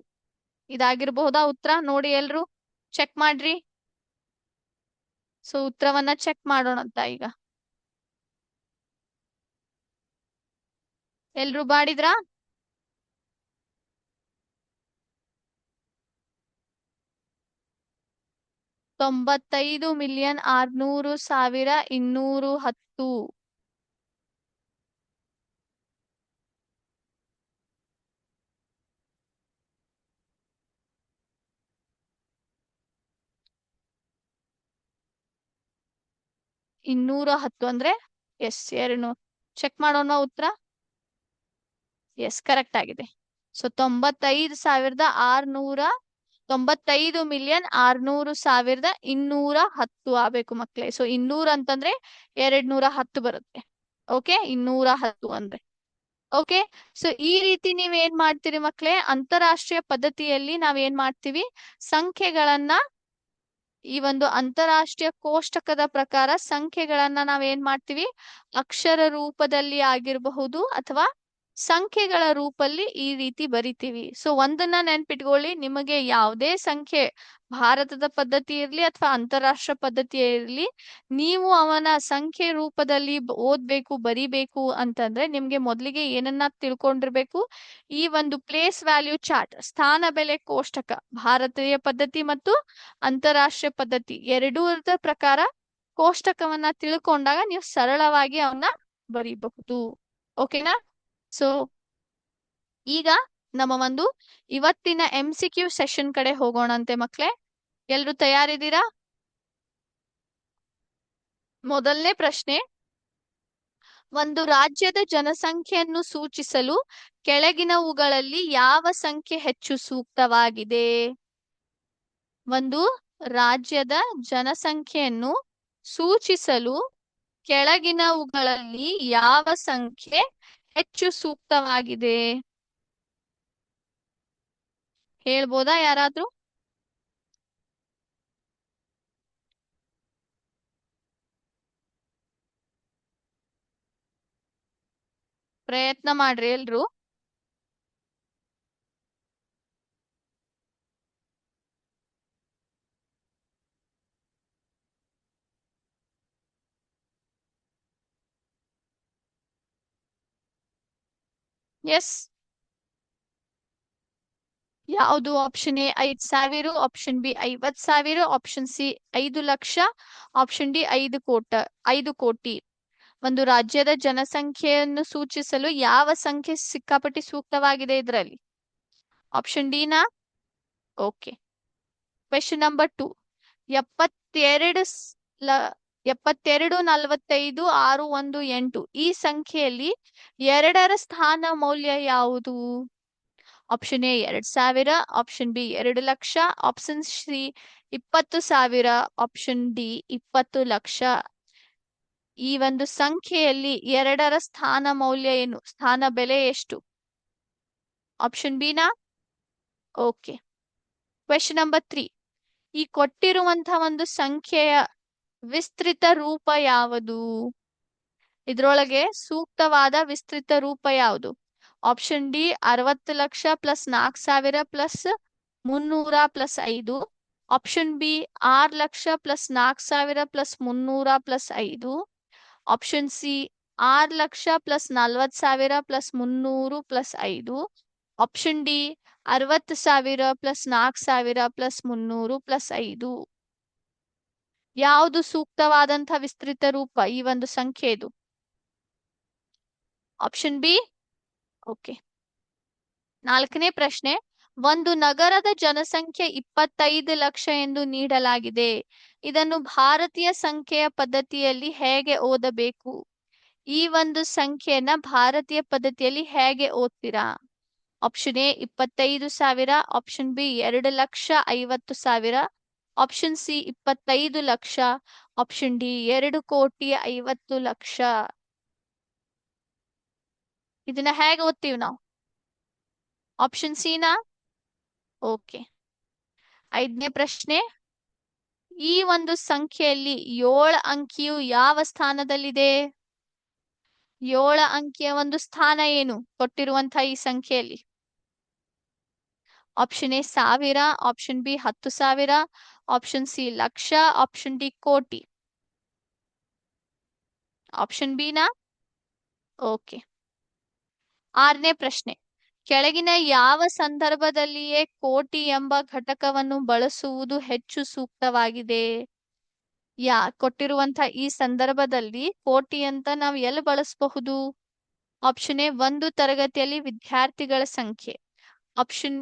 ಇದಾಗಿರ್ಬಹುದಾ ಉತ್ತರ? ನೋಡಿ ಎಲ್ರು ಚೆಕ್ ಮಾಡ್ರಿ. ಸೊ ಉತ್ತರವನ್ನ ಚೆಕ್ ಮಾಡೋಣಂತ ಈಗ. ಎಲ್ರು ಮಾಡಿದ್ರಾ? $95,600,210. ಅಂದ್ರೆ ಎಸ್ 2 ಚೆಕ್ ಮಾಡೋಣ ಉತ್ತರ. ಎಸ್ ಕರೆಕ್ಟ್ ಆಗಿದೆ. ಸೊ 95,600,210 ಆಗ್ಬೇಕು ಮಕ್ಳೇ. ಸೊ 200 ಅಂತಂದ್ರೆ 210 ಬರುತ್ತೆ. ಓಕೆ 210 ಅಂದ್ರೆ ಓಕೆ. ಸೊ ಈ ರೀತಿ ನೀವ್ ಏನ್ ಮಾಡ್ತೀರಿ ಮಕ್ಳೇ, ಅಂತಾರಾಷ್ಟ್ರೀಯ ಪದ್ಧತಿಯಲ್ಲಿ ನಾವ್ ಏನ್ ಮಾಡ್ತೀವಿ, ಸಂಖ್ಯೆಗಳನ್ನ ಈ ಒಂದು ಅಂತಾರಾಷ್ಟ್ರೀಯ ಕೋಷ್ಟಕದ ಪ್ರಕಾರ ಸಂಖ್ಯೆಗಳನ್ನ ನಾವ್ ಏನ್ ಮಾಡ್ತೀವಿ, ಅಕ್ಷರ ರೂಪದಲ್ಲಿ ಆಗಿರಬಹುದು ಅಥವಾ ಸಂಖ್ಯೆಗಳ ರೂಪಲ್ಲಿ ಈ ರೀತಿ ಬರಿತೀವಿ. ಸೊ ಒಂದನ್ನ ನೆನ್ಪಿಟ್ಕೊಳ್ಳಿ, ನಿಮಗೆ ಯಾವುದೇ ಸಂಖ್ಯೆ ಭಾರತದ ಪದ್ಧತಿ ಇರ್ಲಿ ಅಥವಾ ಅಂತಾರಾಷ್ಟ್ರ ಪದ್ಧತಿ ಇರ್ಲಿ, ನೀವು ಅವನ ಸಂಖ್ಯೆ ರೂಪದಲ್ಲಿ ಓದ್ಬೇಕು ಬರಿಬೇಕು ಅಂತಂದ್ರೆ ನಿಮ್ಗೆ ಮೊದಲಿಗೆ ಏನನ್ನ ತಿಳ್ಕೊಂಡಿರ್ಬೇಕು, ಈ ಒಂದು ಪ್ಲೇಸ್ ವ್ಯಾಲ್ಯೂ ಚಾರ್ಟ್, ಸ್ಥಾನ ಬೆಲೆ ಕೋಷ್ಟಕ, ಭಾರತೀಯ ಪದ್ಧತಿ ಮತ್ತು ಅಂತಾರಾಷ್ಟ್ರೀಯ ಪದ್ಧತಿ ಎರಡೂರದ ಪ್ರಕಾರ ಕೋಷ್ಟಕವನ್ನ ತಿಳ್ಕೊಂಡಾಗ ನೀವು ಸರಳವಾಗಿ ಅವನ್ನ ಬರೀಬಹುದು. ಓಕೆನಾ? ಸೊ ಈಗ ನಮ್ಮ ಒಂದು ಇವತ್ತಿನ MCQ ಸೆಷನ್ ಕಡೆ ಹೋಗೋಣಂತೆ ಮಕ್ಳೇ. ಎಲ್ರು ತಯಾರಿದ್ದೀರಾ? ಮೊದಲನೇ ಪ್ರಶ್ನೆ, ಒಂದು ರಾಜ್ಯದ ಜನಸಂಖ್ಯೆಯನ್ನು ಸೂಚಿಸಲು ಕೆಳಗಿನವುಗಳಲ್ಲಿ ಯಾವ ಸಂಖ್ಯೆ ಹೆಚ್ಚು ಸೂಕ್ತವಾಗಿದೆ? ಒಂದು ರಾಜ್ಯದ ಜನಸಂಖ್ಯೆಯನ್ನು ಸೂಚಿಸಲು ಕೆಳಗಿನವುಗಳಲ್ಲಿ ಯಾವ ಸಂಖ್ಯೆ ಹೆಚ್ಚು ಸೂಕ್ತವಾಗಿದೆ? ಹೇಳ್ಬೋದಾ ಯಾರಾದ್ರೂ? ಪ್ರಯತ್ನ ಮಾಡ್ರಿ ಎಲ್ರು. ಎಸ್ ಯಾವುದು? Option A 5,000, option B 50,000, option C 5,00,000, option D 5 ಕೋಟಿ. ಒಂದು ರಾಜ್ಯದ ಜನಸಂಖ್ಯೆಯನ್ನು ಸೂಚಿಸಲು ಯಾವ ಸಂಖ್ಯೆ ಸಿಕ್ಕಾಪಟ್ಟಿ ಸೂಕ್ತವಾಗಿದೆ ಇದರಲ್ಲಿ? ಆಪ್ಷನ್ ಡಿ ನಾ? ಓಕೆ. ಕ್ವೆಶ್ಚನ್ ನಂಬರ್ 2, 72 45 618 ಈ ಸಂಖ್ಯೆಯಲ್ಲಿ 2ರ ಸ್ಥಾನ ಮೌಲ್ಯ ಯಾವುದು? Option A 2,000, option B 2,00,000, option C 20,000, option D 20,00,000. ಈ ಒಂದು ಸಂಖ್ಯೆಯಲ್ಲಿ 2ರ ಸ್ಥಾನ ಮೌಲ್ಯ ಏನು, ಸ್ಥಾನ ಬೆಲೆ ಎಷ್ಟು? ಆಪ್ಷನ್ ಬಿ ನಾ? ಓಕೆ. ಕ್ವೆಶ್ಚನ್ ನಂಬರ್ 3, ಈ ಕೊಟ್ಟಿರುವಂತಹ ಒಂದು ಸಂಖ್ಯೆಯ ವಿಸ್ತೃತ ರೂಪ ಯಾವುದು? ಇದ್ರೊಳಗೆ ಸೂಕ್ತವಾದ ವಿಸ್ತೃತ ರೂಪ ಯಾವುದು? Option D 60,00,000 plus 4,000 plus 300 plus 5, option B 6,00,000 plus 4,000 plus 300 plus 5, option C 6,00,000 plus 40,000 plus 300 plus 5, option D 60,000 plus 4,000 plus 300 plus 5. ಯಾವುದು ಸೂಕ್ತವಾದಂತಹ ವಿಸ್ತೃತ ರೂಪ ಈ ಒಂದು ಸಂಖ್ಯೆದು? Option B. ಓಕೆ. 4ನೇ ಪ್ರಶ್ನೆ, ಒಂದು ನಗರದ ಜನಸಂಖ್ಯೆ 25 ಲಕ್ಷ ಎಂದು ನೀಡಲಾಗಿದೆ. ಇದನ್ನು ಭಾರತೀಯ ಸಂಖ್ಯೆಯ ಪದ್ಧತಿಯಲ್ಲಿ ಹೇಗೆ ಓದಬೇಕು? ಈ ಒಂದು ಸಂಖ್ಯೆಯನ್ನ ಭಾರತೀಯ ಪದ್ಧತಿಯಲ್ಲಿ ಹೇಗೆ ಓದ್ತೀರಾ? Option A 25,000, option B 2,50,000, option C 25,00,000, option D 2,50,00,000. ಇದನ್ನ ಹೇಗೆ ಓದ್ತೀವಿ ನಾವು? ಆಪ್ಷನ್ ಸಿ ನಾ? ಓಕೆ. 5ನೇ ಪ್ರಶ್ನೆ. ಈ ಒಂದು ಸಂಖ್ಯೆಯಲ್ಲಿ 7 ಅಂಕಿಯು ಯಾವ ಸ್ಥಾನದಲ್ಲಿದೆ? 7 ಅಂಕಿಯ ಒಂದು ಸ್ಥಾನ ಏನು ಕೊಟ್ಟಿರುವಂತಹ ಈ ಸಂಖ್ಯೆಯಲ್ಲಿ? Option A 1000, option B 10,000, option C lakh, option D ಕೋಟಿ. ಆಪ್ಷನ್ ಬಿ ನಾ? ಓಕೆ. 6ನೇ ಪ್ರಶ್ನೆ. ಕೆಳಗಿನ ಯಾವ ಸಂದರ್ಭದಲ್ಲಿಯೇ ಕೋಟಿ ಎಂಬ ಘಟಕವನ್ನು ಬಳಸುವುದು ಹೆಚ್ಚು ಸೂಕ್ತವಾಗಿದೆ? ಕೊಟ್ಟಿರುವಂತ ಈ ಸಂದರ್ಭದಲ್ಲಿ ಕೋಟಿ ಅಂತ ನಾವು ಎಲ್ಲಿ ಬಳಸಬಹುದು? ಆಪ್ಷನ್ ಎ 1 ತರಗತಿಯಲ್ಲಿ ವಿದ್ಯಾರ್ಥಿಗಳ ಸಂಖ್ಯೆ. ಆಪ್ಷನ್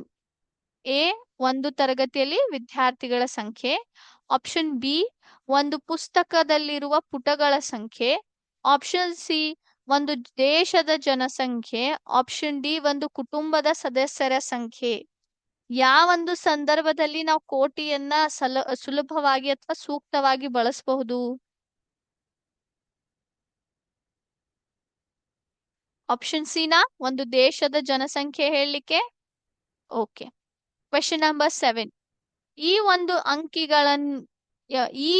ಎ 1 ತರಗತಿಯಲ್ಲಿ ವಿದ್ಯಾರ್ಥಿಗಳ ಸಂಖ್ಯೆ. ಆಪ್ಷನ್ ಬಿ 1 ಪುಸ್ತಕದಲ್ಲಿರುವ ಪುಟಗಳ ಸಂಖ್ಯೆ. ಆಪ್ಷನ್ ಸಿ 1 ದೇಶದ ಜನಸಂಖ್ಯೆ. ಆಪ್ಷನ್ ಡಿ 1 ಕುಟುಂಬದ ಸದಸ್ಯರ ಸಂಖ್ಯೆ. ಯಾವೊಂದು ಸಂದರ್ಭದಲ್ಲಿ ನಾವು ಕೋಟಿಯನ್ನ ಸುಲಭವಾಗಿ ಅಥವಾ ಸೂಕ್ತವಾಗಿ ಬಳಸಬಹುದು? ಆಪ್ಷನ್ ಸಿ ನಾ 1 ದೇಶದ ಜನಸಂಖ್ಯೆ ಹೇಳಲಿಕ್ಕೆ? ಓಕೆ. Question number 7. ಈ ಒಂದು ಅಂಕಿಗಳನ್ನು ಈ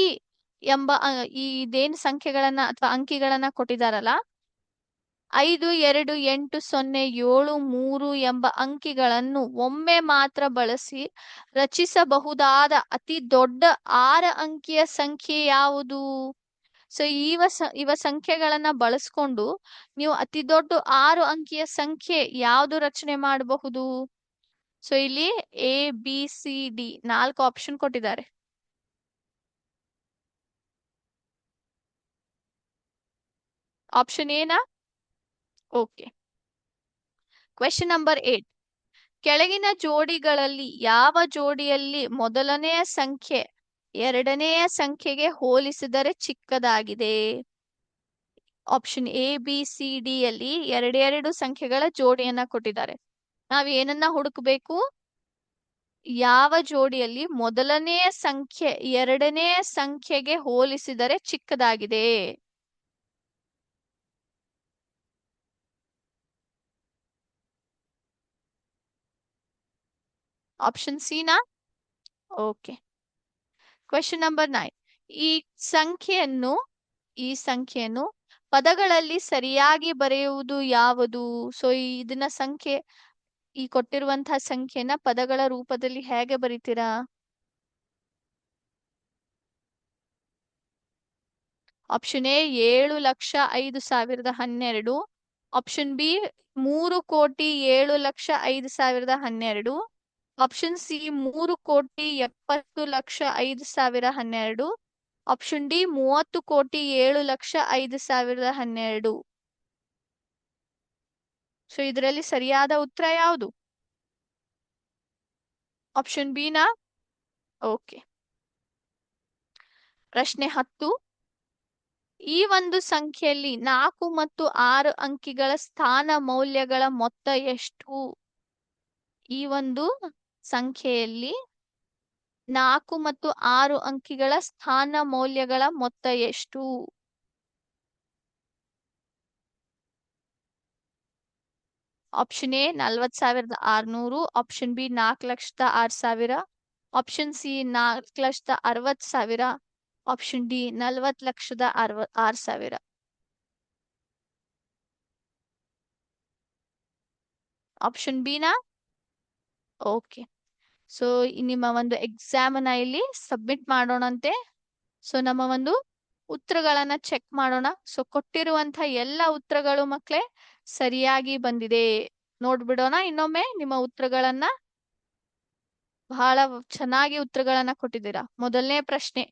ಎಂಬ ಇದೇನು ಸಂಖ್ಯೆಗಳನ್ನ ಅಥವಾ ಅಂಕಿಗಳನ್ನ ಕೊಟ್ಟಿದಾರಲ್ಲ, 5, 2, 8, 0, 7, 3 ಎಂಬ ಅಂಕಿಗಳನ್ನು ಒಮ್ಮೆ ಮಾತ್ರ ಬಳಸಿ ರಚಿಸಬಹುದಾದ ಅತಿ ದೊಡ್ಡ 6 ಅಂಕಿಯ ಸಂಖ್ಯೆ ಯಾವುದು? ಸೊ ಇವ ಸಂಖ್ಯೆಗಳನ್ನ ಬಳಸ್ಕೊಂಡು ನೀವು ಅತಿ ದೊಡ್ಡ 6 ಅಂಕಿಯ ಸಂಖ್ಯೆ ಯಾವುದು ರಚನೆ ಮಾಡಬಹುದು? ಸೊ ಇಲ್ಲಿ A B C D 4 option ಕೊಟ್ಟಿದ್ದಾರೆ. ಆಪ್ಷನ್ ಏನಾ? ಓಕೆ. Question number 8. ಕೆಳಗಿನ ಜೋಡಿಗಳಲ್ಲಿ ಯಾವ ಜೋಡಿಯಲ್ಲಿ ಮೊದಲನೆಯ ಸಂಖ್ಯೆ ಎರಡನೆಯ ಸಂಖ್ಯೆಗೆ ಹೋಲಿಸಿದರೆ ಚಿಕ್ಕದಾಗಿದೆ? Option A B C D ಯಲ್ಲಿ ಎರಡೆರಡು ಸಂಖ್ಯೆಗಳ ಜೋಡಿಯನ್ನ ಕೊಟ್ಟಿದ್ದಾರೆ. ನಾವ್ ಏನನ್ನ ಹುಡುಕಬೇಕು? ಯಾವ ಜೋಡಿಯಲ್ಲಿ ಮೊದಲನೆಯ ಸಂಖ್ಯೆ ಎರಡನೆಯ ಸಂಖ್ಯೆಗೆ ಹೋಲಿಸಿದರೆ ಚಿಕ್ಕದಾಗಿದೆ? ಆಪ್ಷನ್ ಸಿ ನಾ? ಓಕೆ. Question number 9. ಈ ಸಂಖ್ಯೆಯನ್ನು ಪದಗಳಲ್ಲಿ ಸರಿಯಾಗಿ ಬರೆಯುವುದು ಯಾವುದು? ಸೊ ಇದನ್ನ ಈ ಕೊಟ್ಟಿರುವಂತಹ ಸಂಖ್ಯೆನ ಪದಗಳ ರೂಪದಲ್ಲಿ ಹೇಗೆ ಬರೀತೀರಾ? Option A 7,05,012. Option B 3,07,05,012. Option C 3,70,05,012. Option D 30,07,05,012. So ಇದರಲ್ಲಿ ಸರಿಯಾದ ಉತ್ತರ ಯಾವುದು? ಆಪ್ಷನ್ ಬಿ ನಾ? ಓಕೆ. ಪ್ರಶ್ನೆ 10. ಈ ಒಂದು ಸಂಖ್ಯೆಯಲ್ಲಿ 4 ಮತ್ತು 6 ಅಂಕಿಗಳ ಸ್ಥಾನ ಮೌಲ್ಯಗಳ ಮೊತ್ತ ಎಷ್ಟು? ಈ ಒಂದು ಸಂಖ್ಯೆಯಲ್ಲಿ 4 ಮತ್ತು 6 ಅಂಕಿಗಳ ಸ್ಥಾನ ಮೌಲ್ಯಗಳ ಮೊತ್ತ ಎಷ್ಟು? Option A 40,600. Option B 4,06,000. Option C 4,60,000. Option D 40,06,000. Option B ನಾ? ಓಕೆ. ಸೊ ನಿಮ್ಮ ಒಂದು ಎಕ್ಸಾಮ್ ನ ಇಲ್ಲಿ ಸಬ್ಮಿಟ್ ಮಾಡೋಣಂತೆ. ಸೊ ನಮ್ಮ ಒಂದು ಉತ್ತರಗಳನ್ನ ಚೆಕ್ ಮಾಡೋಣ. ಸೊ ಕೊಟ್ಟಿರುವಂತಹ ಎಲ್ಲ ಉತ್ತರಗಳು ಮಕ್ಕಳೇ ಸರಿಯಾಗಿ ಬಂದಿದೆ. ನೋಡ್ಬಿಡೋಣ ಇನ್ನೊಮ್ಮೆ ನಿಮ್ಮ ಉತ್ತರಗಳನ್ನ. ಬಹಳ ಚೆನ್ನಾಗಿ ಉತ್ತರಗಳನ್ನ ಕೊಟ್ಟಿದ್ದೀರಾ. ಮೊದಲನೇ ಪ್ರಶ್ನೆ.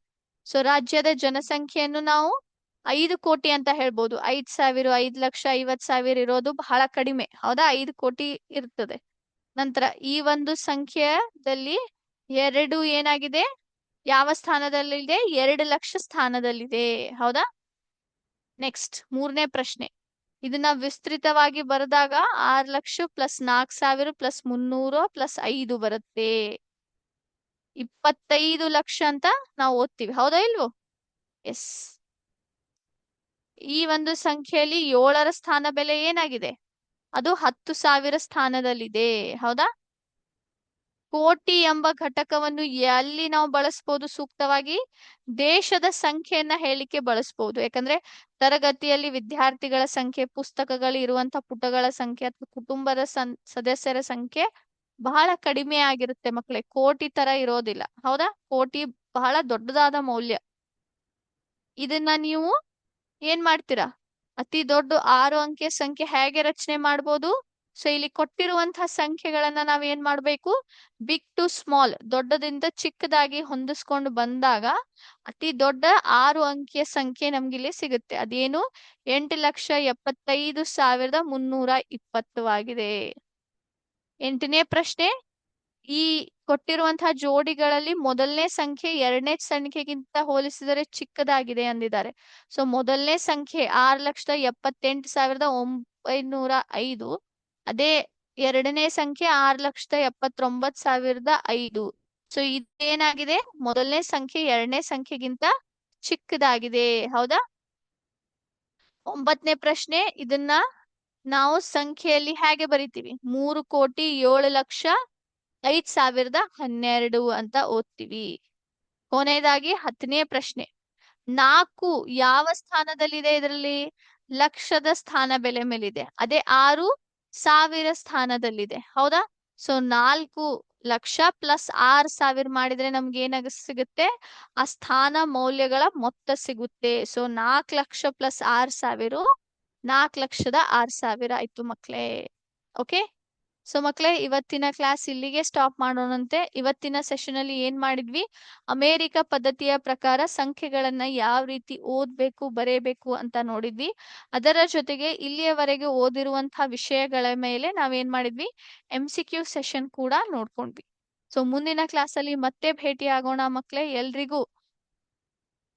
ಸೊ ರಾಜ್ಯದ ಜನಸಂಖ್ಯೆಯನ್ನು ನಾವು 5 ಕೋಟಿ ಅಂತ ಹೇಳ್ಬೋದು. 5,000, 5,00,000, 50,000 ಇರೋದು ಬಹಳ ಕಡಿಮೆ. ಹೌದಾ? 5 ಕೋಟಿ ಇರ್ತದೆ. ನಂತರ ಈ ಒಂದು ಸಂಖ್ಯೆಯಲ್ಲಿ 2 ಏನಾಗಿದೆ? ಯಾವ ಸ್ಥಾನದಲ್ಲಿದೆ? 2,00,000 ಸ್ಥಾನದಲ್ಲಿದೆ. ಹೌದಾ? ನೆಕ್ಸ್ಟ್ 3ನೇ ಪ್ರಶ್ನೆ. ಇದನ್ನ ವಿಸ್ತೃತವಾಗಿ ಬರೆದಾಗ 6,00,000 ಪ್ಲಸ್ 4,000 ಪ್ಲಸ್ 300 ಪ್ಲಸ್ 5 ಬರುತ್ತೆ. 25,00,000 ಅಂತ ನಾವು ಓದ್ತೀವಿ. ಹೌದಾ ಇಲ್ವೋ? ಎಸ್. ಈ ಒಂದು ಸಂಖ್ಯೆಯಲ್ಲಿ 7ರ ಸ್ಥಾನ ಬೆಲೆ ಏನಾಗಿದೆ? ಅದು 10,000 ಸ್ಥಾನದಲ್ಲಿದೆ. ಹೌದಾ? ಕೋಟಿ ಎಂಬ ಘಟಕವನ್ನು ಎಲ್ಲಿ ನಾವು ಬಳಸ್ಬೋದು ಸೂಕ್ತವಾಗಿ? ದೇಶದ ಸಂಖ್ಯೆಯನ್ನ ಹೇಳಿಕೆ ಬಳಸ್ಬೋದು. ಯಾಕಂದ್ರೆ ತರಗತಿಯಲ್ಲಿ ವಿದ್ಯಾರ್ಥಿಗಳ ಸಂಖ್ಯೆ, ಪುಸ್ತಕಗಳು ಇರುವಂತ ಪುಟಗಳ ಸಂಖ್ಯೆ ಅಥವಾ ಕುಟುಂಬದ ಸದಸ್ಯರ ಸಂಖ್ಯೆ ಬಹಳ ಕಡಿಮೆ ಆಗಿರುತ್ತೆ ಮಕ್ಕಳೇ. ಕೋಟಿ ತರ ಇರೋದಿಲ್ಲ, ಹೌದಾ? ಕೋಟಿ ಬಹಳ ದೊಡ್ಡದಾದ ಮೌಲ್ಯ. ಇದನ್ನ ನೀವು ಏನ್ ಮಾಡ್ತೀರಾ? ಅತಿ ದೊಡ್ಡ 6 ಅಂಕೆಯ ಸಂಖ್ಯೆ ಹೇಗೆ ರಚನೆ ಮಾಡ್ಬೋದು? ಸೊ ಇಲ್ಲಿ ಕೊಟ್ಟಿರುವಂತಹ ಸಂಖ್ಯೆಗಳನ್ನ ನಾವ್ ಏನ್ ಮಾಡ್ಬೇಕು? ಬಿಗ್ ಟು ಸ್ಮಾಲ್, ದೊಡ್ಡದಿಂದ ಚಿಕ್ಕದಾಗಿ ಹೊಂದಿಸ್ಕೊಂಡು ಬಂದಾಗ ಅತಿ ದೊಡ್ಡ 6 ಅಂಕಿಯ ಸಂಖ್ಯೆ ನಮ್ಗಿಲ್ಲಿ ಸಿಗುತ್ತೆ. ಅದೇನು? 8,75,320 ಆಗಿದೆ. 8ನೇ ಪ್ರಶ್ನೆ, ಈ ಕೊಟ್ಟಿರುವಂತಹ ಜೋಡಿಗಳಲ್ಲಿ ಮೊದಲನೇ ಸಂಖ್ಯೆ ಎರಡನೇ ಸಂಖ್ಯೆಗಿಂತ ಹೋಲಿಸಿದರೆ ಚಿಕ್ಕದಾಗಿದೆ ಅಂದಿದ್ದಾರೆ. ಸೊ ಮೊದಲನೇ ಸಂಖ್ಯೆ 6,78,905. ಅದೇ ಎರಡನೇ ಸಂಖ್ಯೆ 6,79,005. ಸೊ ಇದೇನಾಗಿದೆ? ಮೊದಲನೇ ಸಂಖ್ಯೆ ಎರಡನೇ ಸಂಖ್ಯೆಗಿಂತ ಚಿಕ್ಕದಾಗಿದೆ, ಹೌದಾ? 9ನೇ ಪ್ರಶ್ನೆ, ಇದನ್ನ ನಾವು ಸಂಖ್ಯೆಯಲ್ಲಿ ಹೇಗೆ ಬರಿತೀವಿ? 3,07,05,012 ಅಂತ ಓದ್ತೀವಿ. ಕೊನೆಯದಾಗಿ 10ನೇ ಪ್ರಶ್ನೆ, 4 ಯಾವ ಸ್ಥಾನದಲ್ಲಿದೆ? ಇದರಲ್ಲಿ ಲಕ್ಷದ ಸ್ಥಾನ ಬೆಲೆ ಮೇಲಿದೆ. ಅದೇ 6 ಸಾವಿರ ಸ್ಥಾನದಲ್ಲಿದೆ, ಹೌದಾ? ಸೊ 4 ಲಕ್ಷ ಪ್ಲಸ್ 6,000 ಮಾಡಿದ್ರೆ ನಮ್ಗೆ ಏನಾಗ ಸಿಗುತ್ತೆ? ಆ ಸ್ಥಾನ ಮೌಲ್ಯಗಳ ಮೊತ್ತ ಸಿಗುತ್ತೆ. ಸೊ 4 ಲಕ್ಷ ಪ್ಲಸ್ 6,000 4,06,000 ಆಯ್ತು ಮಕ್ಳೇ. ಓಕೆ, ಸೊ ಮಕ್ಳೇ, ಇವತ್ತಿನ ಕ್ಲಾಸ್ ಇಲ್ಲಿಗೆ ಸ್ಟಾಪ್ ಮಾಡೋಣಂತೆ. ಇವತ್ತಿನ ಸೆಷನ್ ಅಲ್ಲಿ ಏನ್ ಮಾಡಿದ್ವಿ? ಅಮೇರಿಕ ಪದ್ಧತಿಯ ಪ್ರಕಾರ ಸಂಖ್ಯೆಗಳನ್ನ ಯಾವ ರೀತಿ ಓದ್ಬೇಕು, ಬರೇಬೇಕು ಅಂತ ನೋಡಿದ್ವಿ. ಅದರ ಜೊತೆಗೆ ಇಲ್ಲಿಯವರೆಗೆ ಓದಿರುವಂತಹ ವಿಷಯಗಳ ಮೇಲೆ ನಾವೇನ್ ಮಾಡಿದ್ವಿ? MCQ ಸೆಷನ್ ಕೂಡ ನೋಡ್ಕೊಂಡ್ವಿ. ಸೊ ಮುಂದಿನ ಕ್ಲಾಸ್ ಅಲ್ಲಿ ಮತ್ತೆ ಭೇಟಿ ಆಗೋಣ ಮಕ್ಳೇ. ಎಲ್ರಿಗೂ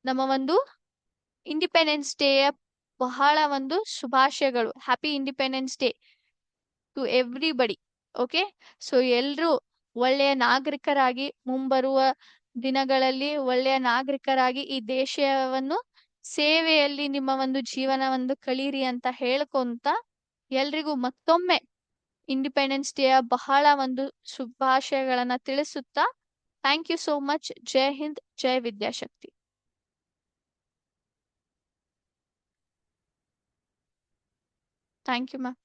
ನಮ್ಮ ಒಂದು ಇಂಡಿಪೆಂಡೆನ್ಸ್ ಡೇಯ ಬಹಳ ಒಂದು ಶುಭಾಶಯಗಳು. Happy independence day to everybody. Okay, so ಎಲ್ರೂ ಒಳ್ಳೆಯ ನಾಗರಿಕರಾಗಿ, ಮುಂಬರುವ ದಿನಗಳಲ್ಲಿ ಒಳ್ಳೆಯ ನಾಗರಿಕರಾಗಿ ಈ ದೇಶವನ್ನು ಸೇವೆಯಲ್ಲಿ ನಿಮ್ಮ ಒಂದು ಜೀವನವನ್ನು ಕಳೀರಿ ಅಂತ ಹೇಳ್ಕೊಂತ ಎಲ್ರಿಗೂ ಮತ್ತೊಮ್ಮೆ ಇಂಡಿಪೆಂಡೆನ್ಸ್ ಡೇಯ ಬಹಳ ಒಂದು ಶುಭಾಶಯಗಳನ್ನ ತಿಳಿಸುತ್ತಾ, ಥ್ಯಾಂಕ್ ಯು ಸೋ ಮಚ್. ಜೈ ಹಿಂದ್, ಜೈ ವಿದ್ಯಾಶಕ್ತಿ. Thank you ma'am.